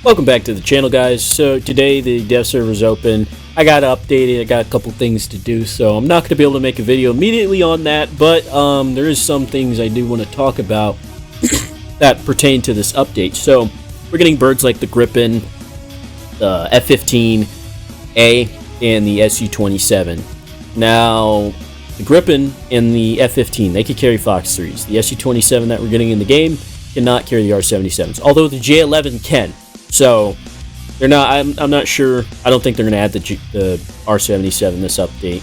Welcome back to the channel, guys. So today the dev server's open. I got updated. I got a couple things to do, so I'm not going to be able to make a video immediately on that, but there is some things I do want to talk about that pertain to this update. So we're getting birds like the Gripen, the F-15A, and the Su-27. Now, the Gripen and the F-15, they could carry Fox 3s. The Su-27 that we're getting in the game cannot carry the R-77s, although the J-11 can. So they're not. I'm not sure. I don't think they're going to add the R-77 this update,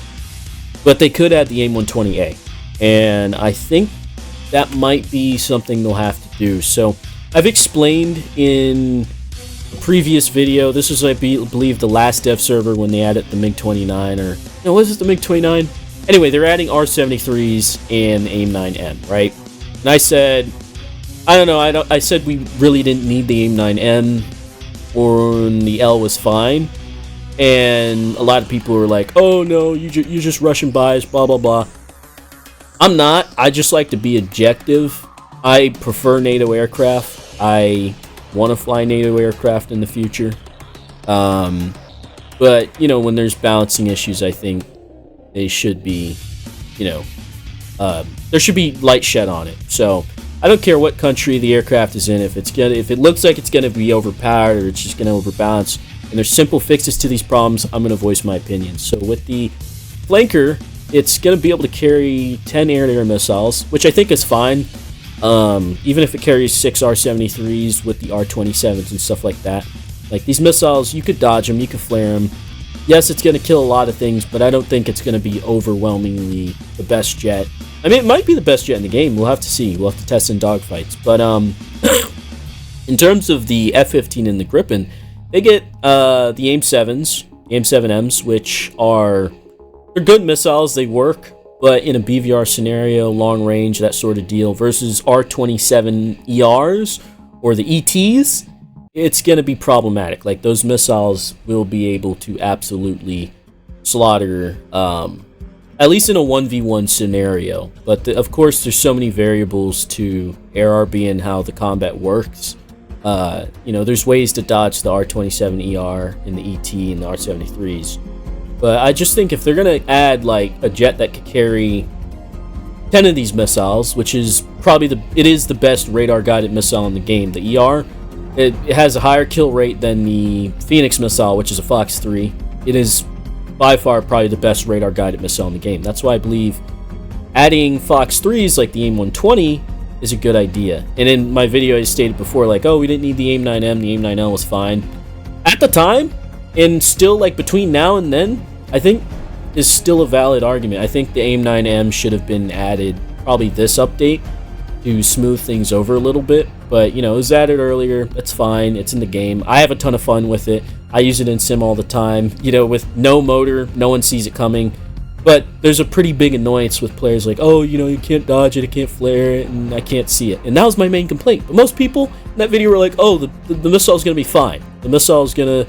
but they could add the AIM-120A, and I think that might be something they'll have to do. So I've explained in a previous video. This was, I believe, the last dev server when they added the MiG-29, or no, was it the MiG-29? Anyway, they're adding R-73s and AIM-9M, right? And I said, I don't know. I said we really didn't need the AIM-9M. Or the L was fine, and a lot of people were like, "Oh no, you're just Russian biased, blah blah blah." I'm not. I just like to be objective. I prefer NATO aircraft. I want to fly NATO aircraft in the future, but you know, when there's balancing issues, I think they should be, there should be light shed on it. So I don't care what country the aircraft is in. If it looks like it's gonna be overpowered or it's just gonna overbalance, and there's simple fixes to these problems, I'm gonna voice my opinion. So with the flanker, it's gonna be able to carry 10 air-to-air missiles, which I think is fine. Even if it carries 6 R-73s with the R-27s and stuff like that. Like, these missiles, you could dodge them, you could flare them. Yes, it's gonna kill a lot of things, but I don't think it's gonna be overwhelmingly the best jet. I mean, it might be the best jet in the game. We'll have to see. We'll have to test in dogfights. But in terms of the F-15 and the Gripen, they get the AIM-7s, AIM-7Ms, which they're good missiles. They work, but in a BVR scenario, long range, that sort of deal, versus R-27ERs or the ETs, it's going to be problematic. Like, those missiles will be able to absolutely slaughter, at least in a 1v1 scenario. But of course, there's so many variables to ARB and how the combat works. There's ways to dodge the R-27ER and the ET and the R-73s. But I just think if they're going to add like a jet that could carry 10 of these missiles, which is probably it is the best radar guided missile in the game. The ER, it has a higher kill rate than the Phoenix missile, which is a Fox 3. It is by far probably the best radar guided missile in the game. That's why I believe adding Fox 3s like the AIM-120 is a good idea. And in my video I stated before, like, oh, we didn't need the AIM-9M, the AIM-9L was fine at the time, and still, like, between now and then, I think is still a valid argument. I think the AIM-9M should have been added probably this update to smooth things over a little bit, but it was added earlier. It's fine. It's in the game. I have a ton of fun with it. I use it in sim all the time, with no motor. No one sees it coming, but there's a pretty big annoyance with players like, oh, you can't dodge it, I can't flare it, and I can't see it. And that was my main complaint. But most people in that video were like, oh, the missile's gonna be fine. The missile's gonna,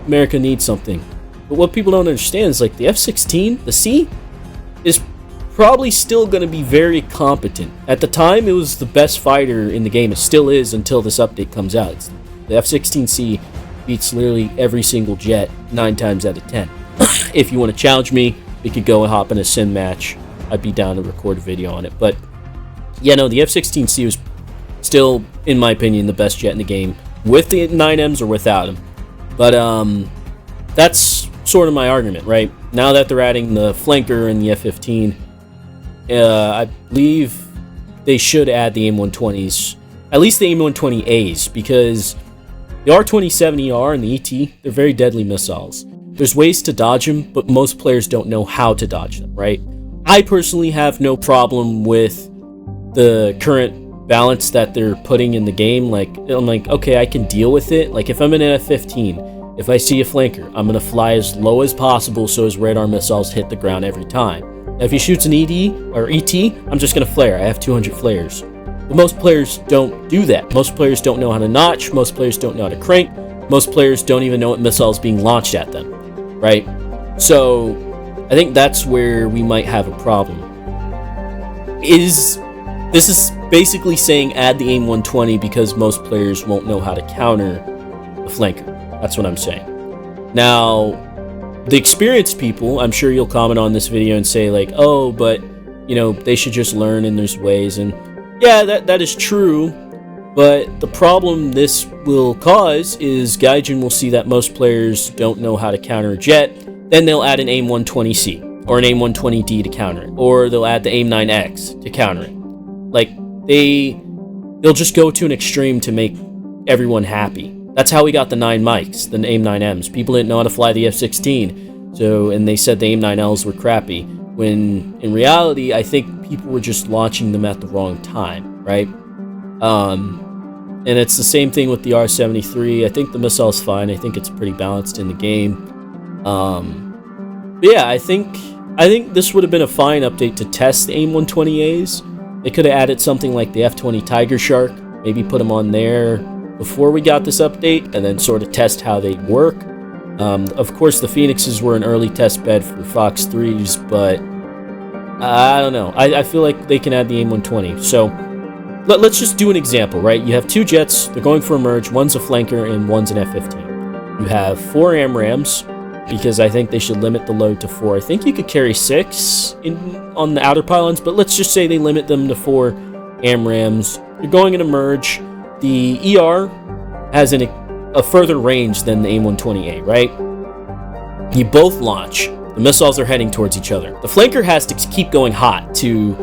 America needs something. But what people don't understand is, like, the F-16, the C, is probably still going to be very competent. At the time, it was the best fighter in the game. It still is until this update comes out. The F-16C beats literally every single jet 9 times out of 10. If you want to challenge me, we could go and hop in a sim match. I'd be down to record a video on it. But yeah, no, the F-16C was still, in my opinion, the best jet in the game, with the 9Ms or without them. But that's sort of my argument, right? Now that they're adding the flanker and the F-15, I believe they should add the AIM-120s, at least the AIM-120As, because the R-27ER and the ET, they're very deadly missiles. There's ways to dodge them, but most players don't know how to dodge them, right? I personally have no problem with the current balance that they're putting in the game. Like, I'm like, okay, I can deal with it. Like, if I'm in an F-15, if I see a flanker, I'm going to fly as low as possible so his radar missiles hit the ground every time. If he shoots an ED or ET, I'm just going to flare. I have 200 flares. But most players don't do that. Most players don't know how to notch. Most players don't know how to crank. Most players don't even know what missile is being launched at them, right? So I think that's where we might have a problem. This is basically saying add the AIM-120 because most players won't know how to counter the flanker. That's what I'm saying. Now, the experienced people, I'm sure you'll comment on this video and say like, oh, but you know, they should just learn and there's ways. And yeah, that is true. But the problem this will cause is Gaijin will see that most players don't know how to counter a jet. Then they'll add an AIM-120C or an AIM-120D to counter it, or they'll add the AIM-9X to counter it. Like they'll just go to an extreme to make everyone happy. That's how we got the 9 mics, the AIM-9Ms. People didn't know how to fly the F-16, and they said the AIM-9Ls were crappy. When in reality, I think people were just launching them at the wrong time, right? And it's the same thing with the R-73. I think the missile's fine. I think it's pretty balanced in the game. But yeah, I think this would have been a fine update to test the AIM-120As. They could have added something like the F-20 Tiger Shark, maybe put them on there before we got this update, and then sort of test how they work. Of course, the Phoenixes were an early test bed for Fox 3s, but I don't know. I feel like they can add the AIM-120. So let's just do an example, right? You have 2 jets. They're going for a merge. One's a flanker and one's an F-15. You have 4 AMRAAMs, because I think they should limit the load to 4. I think you could carry 6 on the outer pylons, but let's just say they limit them to 4 AMRAAMs. You're going in a merge. The ER has a further range than the AIM-120A, right? You both launch. The missiles are heading towards each other. The flanker has to keep going hot to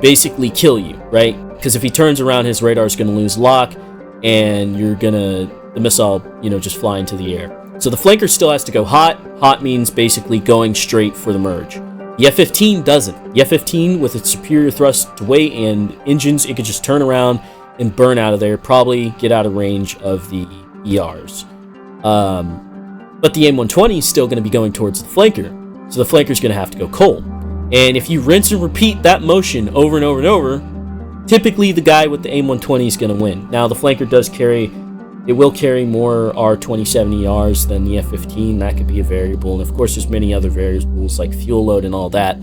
basically kill you, right? Because if he turns around, his radar is going to lose lock, and the missile, just fly into the air. So the flanker still has to go hot. Hot means basically going straight for the merge. The F-15 doesn't. The F-15, with its superior thrust to weight and engines, it could just turn around and burn out of there, probably get out of range of the ERs. But the AIM-120 is still going to be going towards the flanker, so the flanker is going to have to go cold. And if you rinse and repeat that motion over and over and over, typically the guy with the AIM-120 is going to win. Now, the flanker will carry more R-2070Rs than the F-15. That could be a variable, and of course there's many other variables like fuel load and all that.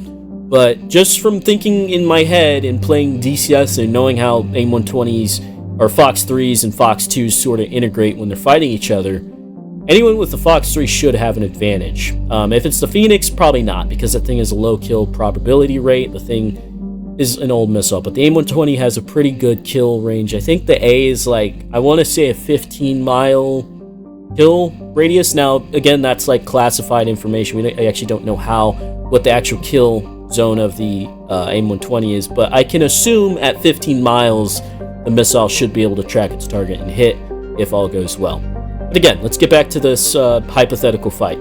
But just from thinking in my head and playing DCS and knowing how AIM-120s or Fox 3s and Fox 2s sort of integrate when they're fighting each other, anyone with the Fox 3 should have an advantage. If it's the Phoenix, probably not, because that thing has a low kill probability rate. The thing is an old missile, but the AIM-120 has a pretty good kill range. I think the A is like, I want to say a 15-mile kill radius. Now, again, that's like classified information. I actually don't know what the actual kill zone of the AIM-120 is, but I can assume at 15 miles, the missile should be able to track its target and hit if all goes well. But again, let's get back to this hypothetical fight.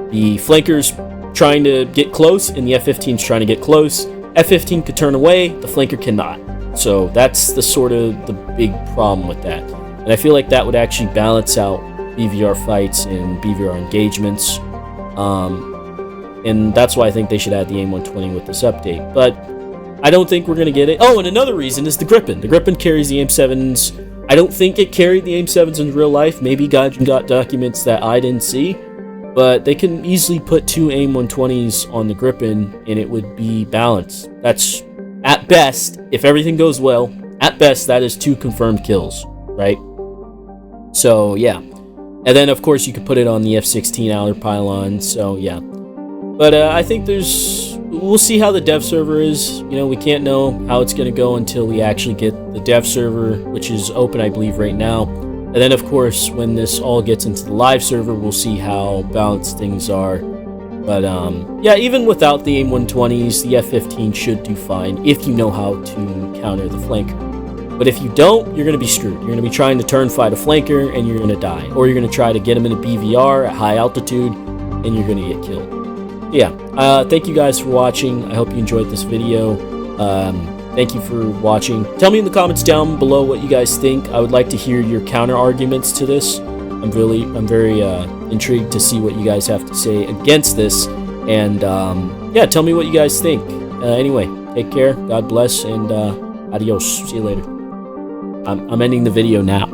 The flanker's trying to get close, and the F-15's trying to get close. F-15 could turn away, the flanker cannot. So that's the big problem with that. And I feel like that would actually balance out BVR fights and BVR engagements. And that's why I think they should add the AIM-120 with this update. But I don't think we're going to get it. Oh, and another reason is the Gripen. The Gripen carries the AIM-7s. I don't think it carried the AIM-7s in real life. Maybe Gaijin got documents that I didn't see. But they can easily put 2 AIM-120s on the Gripen, and it would be balanced. That's, at best, if everything goes well, at best, that is 2 confirmed kills, right? So, yeah. And then, of course, you could put it on the F-16 outer pylon, so, yeah. But I think we'll see how the dev server is. We can't know how it's going to go until we actually get the dev server, which is open, I believe, right now. And then, of course, when this all gets into the live server, we'll see how balanced things are. But, yeah, even without the AIM-120s, the F-15 should do fine if you know how to counter the flanker. But if you don't, you're going to be screwed. You're going to be trying to turn fight a flanker, and you're going to die. Or you're going to try to get him in a BVR at high altitude, and you're going to get killed. Yeah, thank you guys for watching. I hope you enjoyed this video. Thank you for watching. Tell me in the comments down below what you guys think. I would like to hear your counter arguments to this. I'm very intrigued to see what you guys have to say against this. And yeah, tell me what you guys think. Anyway, take care. God bless, and adios. See you later. I'm ending the video now.